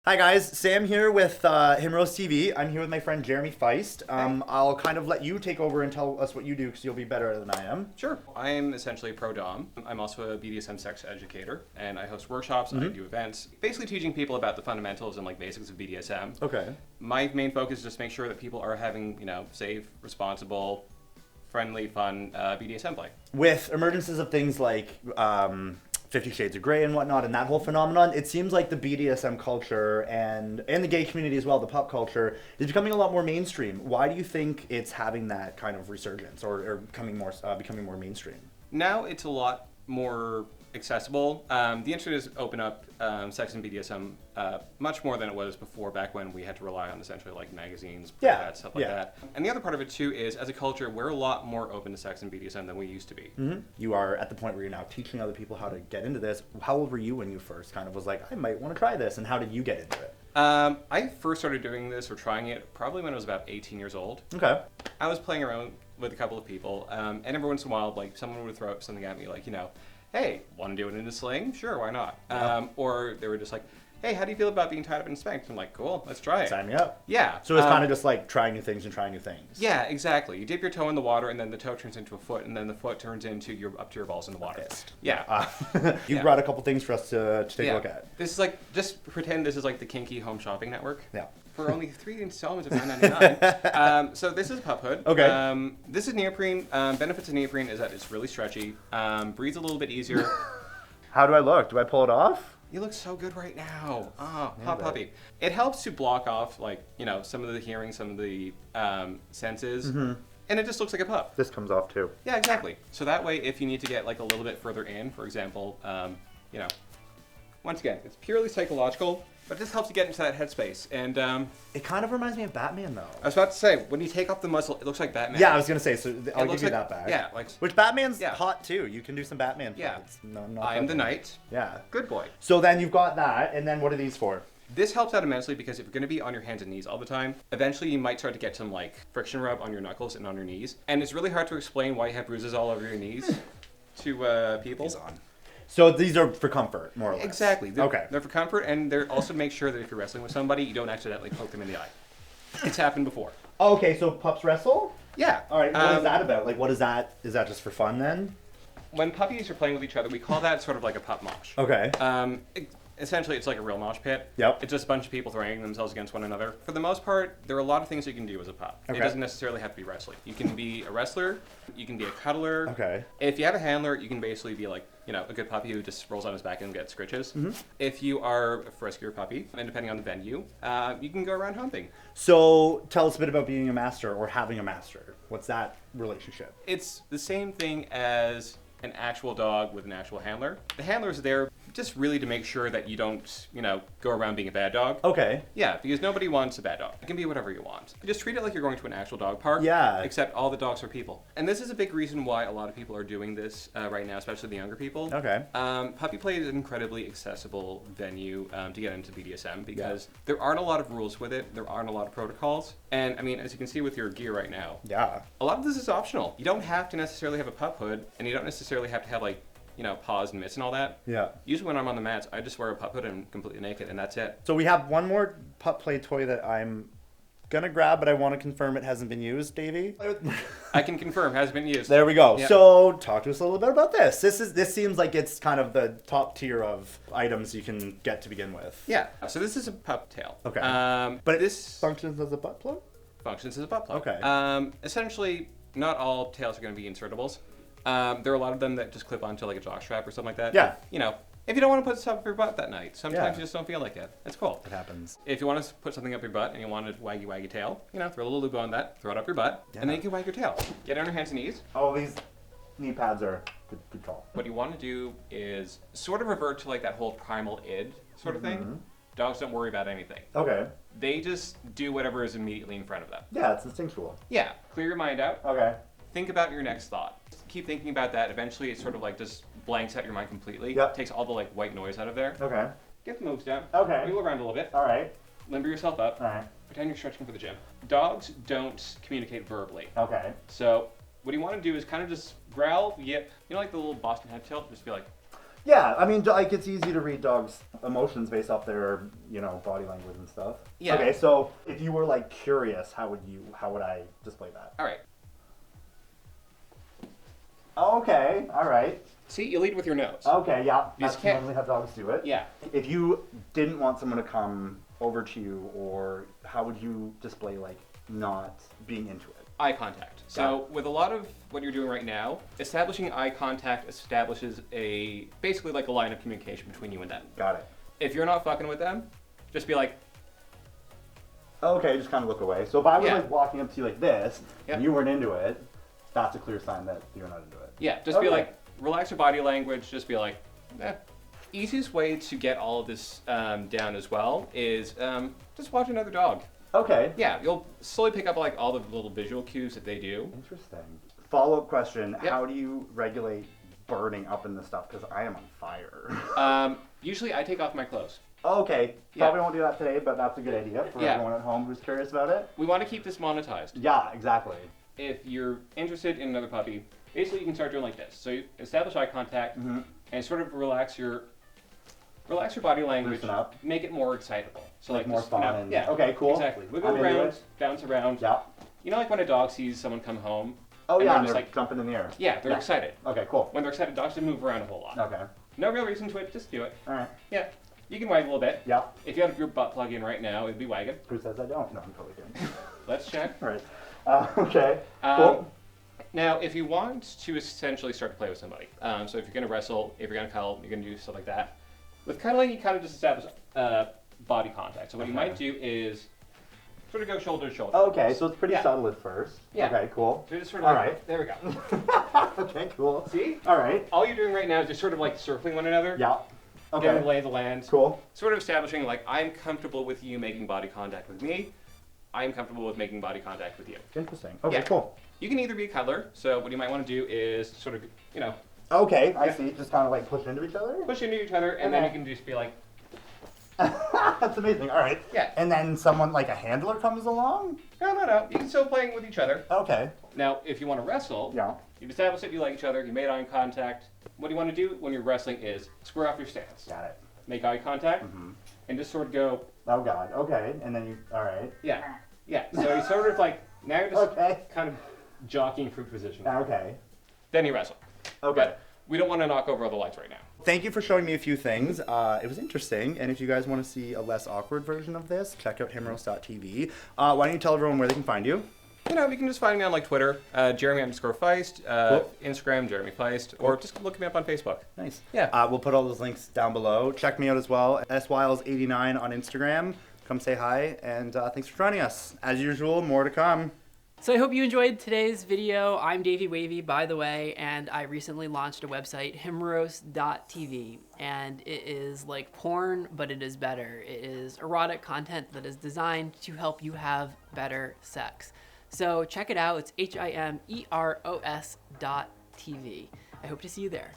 Hi guys, Sam here with Himeros TV. I'm here with my friend Jeremy Feist. I'll kind of let you take over and tell us what you do because you'll be better than I am. Sure. I am essentially a pro-dom. I'm also a BDSM sex educator, and I host workshops, I do events, basically teaching people about the fundamentals and basics of BDSM. Okay. My main focus is just make sure that people are having, safe, responsible, friendly, fun BDSM play. With emergences of things like 50 Shades of Grey and whatnot and that whole phenomenon, it seems like the BDSM culture and the gay community as well, the pop culture, is becoming a lot more mainstream. Why do you think it's having that kind of resurgence or becoming more mainstream? Now it's a lot more accessible. The internet has opened up sex and BDSM much more than it was before, back when we had to rely on essentially magazines, stuff like that. And the other part of it too is, as a culture, we're a lot more open to sex and BDSM than we used to be. Mm-hmm. You are at the point where you're now teaching other people how to get into this. How old were you when you first kind of was like, I might want to try this, and how did you get into it? I first started doing this or trying it probably when I was about 18 years old. Okay. I was playing around with a couple of people, and every once in a while, someone would throw something at me, hey, want to do it in a sling? Sure, why not? Yeah. Or they were just like, hey, how do you feel about being tied up and spanked? I'm like, cool, let's try it. Sign me up. Yeah. So it's kind of just like trying new things and trying new things. Yeah, exactly. You dip your toe in the water, and then the toe turns into a foot, and then the foot turns into up to your balls in the water. Fist. Yeah. You brought a couple things for us to take a look at. This is just pretend this is the Kinky Home Shopping Network. Yeah. For only 3 installments of $9.99. So this is a pup hood. Okay. This is neoprene. Benefits of neoprene is that it's really stretchy, breathes a little bit easier. How do I look? Do I pull it off? You look so good right now. Hot puppy. It helps to block off, some of the hearing, some of the senses. Mm-hmm. And it just looks like a pup. This comes off too. Yeah, exactly. So that way, if you need to get a little bit further in, for example, once again, it's purely psychological, but this helps you get into that headspace. And it kind of reminds me of Batman, though. I was about to say, when you take off the muzzle, it looks like Batman. Yeah, I was gonna say. So I'll give you that back. Yeah, which Batman's hot too. You can do some Batman. Yeah. No, I am the knight. Yeah. Good boy. So then you've got that, and then what are these for? This helps out immensely because if you're going to be on your hands and knees all the time, eventually you might start to get some friction rub on your knuckles and on your knees. And it's really hard to explain why you have bruises all over your knees to people. He's on. So these are for comfort, more or less. Exactly. Okay. They're for comfort, and they're also make sure that if you're wrestling with somebody, you don't accidentally poke them in the eye. It's happened before. Okay, so pups wrestle? Yeah. All right, what is that about? What is that? Is that just for fun then? When puppies are playing with each other, we call that sort of like a pup mosh. Okay. Essentially, it's like a real mosh pit. Yep. It's just a bunch of people throwing themselves against one another. For the most part, there are a lot of things you can do as a pup. Okay. It doesn't necessarily have to be wrestling. You can be a wrestler. You can be a cuddler. Okay. If you have a handler, you can basically be a good puppy who just rolls on his back and gets scritches. Mm-hmm. If you are a friskier puppy, and depending on the venue, you can go around humping. So tell us a bit about being a master or having a master. What's that relationship? It's the same thing as an actual dog with an actual handler. The handler's there just really to make sure that you don't, go around being a bad dog. Okay. Yeah, because nobody wants a bad dog. It can be whatever you want. Just treat it like you're going to an actual dog park. Yeah. Except all the dogs are people. And this is a big reason why a lot of people are doing this right now, especially the younger people. Okay. Puppy play is an incredibly accessible venue to get into BDSM because there aren't a lot of rules with it. There aren't a lot of protocols. And as you can see with your gear right now, a lot of this is optional. You don't have to necessarily have a pup hood, and you don't necessarily have to have paws and mitts and all that. Yeah. Usually when I'm on the mats, I just wear a pup hood and I'm completely naked, and that's it. So we have one more pup play toy that I'm gonna grab, but I want to confirm it hasn't been used, Davey. I can confirm, has been used. There we go. Yep. So talk to us a little bit about this. This seems like it's kind of the top tier of items you can get to begin with. Yeah. So this is a pup tail. Okay. But this functions as a butt plug? Functions as a butt plug. Okay. Essentially, not all tails are going to be insertables. There are a lot of them that just clip onto a jock strap or something like that. Yeah. If you don't want to put stuff up your butt that night, sometimes you just don't feel like it. It's cool. It happens. If you want to put something up your butt and you want a waggy tail, throw a little lube on that, throw it up your butt, and then you can wag your tail. Get on your hands and knees. Oh, these knee pads are good call. What you want to do is sort of revert to that whole primal id sort of thing. Dogs don't worry about anything. Okay. They just do whatever is immediately in front of them. Yeah, it's instinctual. Yeah. Clear your mind out. Okay. Think about your next thought. Keep thinking about that. Eventually, it sort of just blanks out your mind completely. Yep. Takes all the white noise out of there. Okay. Get the moves down. Okay. Wiggle around a little bit. All right. Limber yourself up. All right. Pretend you're stretching for the gym. Dogs don't communicate verbally. Okay. So what you want to do is kind of just growl, yip. The little Boston head tilt. Just be like. Yeah, I mean, like, it's easy to read dogs' emotions based off their, body language and stuff. Yeah. Okay, so if you were, like, curious, how would I display that? All right. Okay, all right. See, you lead with your nose. Okay, yeah. You That's normally how dogs do it. Yeah. If you didn't want someone to come over to you, or how would you display, like, not being into it? Eye contact. So with a lot of what you're doing right now, establishing eye contact establishes basically like a line of communication between you and them. Got it. If you're not fucking with them, just be like, okay, just kind of look away. So if I was like walking up to you like this, and you weren't into it, that's a clear sign that you're not into it. Yeah, just be like, relax your body language, just be like, eh. Easiest way to get all of this down as well is just watch another dog. Okay. Yeah, you'll slowly pick up like all the little visual cues that they do. Interesting. Follow-up question, how do you regulate burning up in this stuff? Because I am on fire. Usually I take off my clothes. Okay. Probably won't do that today, but that's a good idea for everyone at home who's curious about it. We want to keep this monetized. Yeah, exactly. If you're interested in another puppy, basically you can start doing like this. So you establish eye contact and sort of relax your body language. Loosen up. Make it more excitable. So like more fun. And, yeah. Okay, cool. Exactly. Wiggle around, bounce around. Yeah. You know, like when a dog sees someone come home. Oh and yeah, they're just like jumping in the air. Yeah, they're excited. Okay, cool. When they're excited, dogs don't move around a whole lot. Okay. No real reason to it. Just do it. All right. Yeah. You can wag a little bit. Yeah. If you had your butt plug in right now, it'd be wagging. Who says I don't? No, I'm totally kidding. Let's check. All right. Okay. Cool. Now, if you want to essentially start to play with somebody, so if you're going to wrestle, if you're going to cuddle, you're going to do stuff like that. With cuddling, you kind of just establish body contact. So what you might do is sort of go shoulder to shoulder. Okay, so it's pretty subtle at first. Yeah. Okay, cool. So just sort of all right. There we go. Okay, cool. See? All right. All you're doing right now is just sort of like circling one another. Yeah. Okay. Getting the lay of the land. Cool. Sort of establishing like, I'm comfortable with you making body contact with me. I'm comfortable with making body contact with you. Interesting. Okay, cool. You can either be a cuddler, so what you might want to do is sort of, Okay, I see. Just kind of like push into each other? Push into each other, and then you can just be like... That's amazing. All right. Yeah. And then someone, like a handler, comes along? No. You can still playing with each other. Okay. Now, if you want to wrestle, you've established that you like each other, you made eye contact. What you want to do when you're wrestling is square off your stance. Got it. Make eye contact, and just sort of go... Oh, God. Okay. And then you... All right. Yeah. So you sort of like... Now you're just kind of jockeying for position. Okay. Then you wrestle. Okay. But we don't want to knock over all the lights right now. Thank you for showing me a few things. It was interesting, and if you guys want to see a less awkward version of this, check out himeros.tv. Why don't you tell everyone where they can find you? You can just find me on like Twitter, Jeremy_Feist, Instagram, Jeremy Feist, or just look me up on Facebook. Nice. Yeah. We'll put all those links down below. Check me out as well, swiles89 on Instagram. Come say hi, and thanks for joining us. As usual, more to come. So I hope you enjoyed today's video. I'm Davey Wavy, by the way, and I recently launched a website, Himeros.tv, and it is like porn, but it is better. It is erotic content that is designed to help you have better sex. So check it out. It's Himeros.tv. I hope to see you there.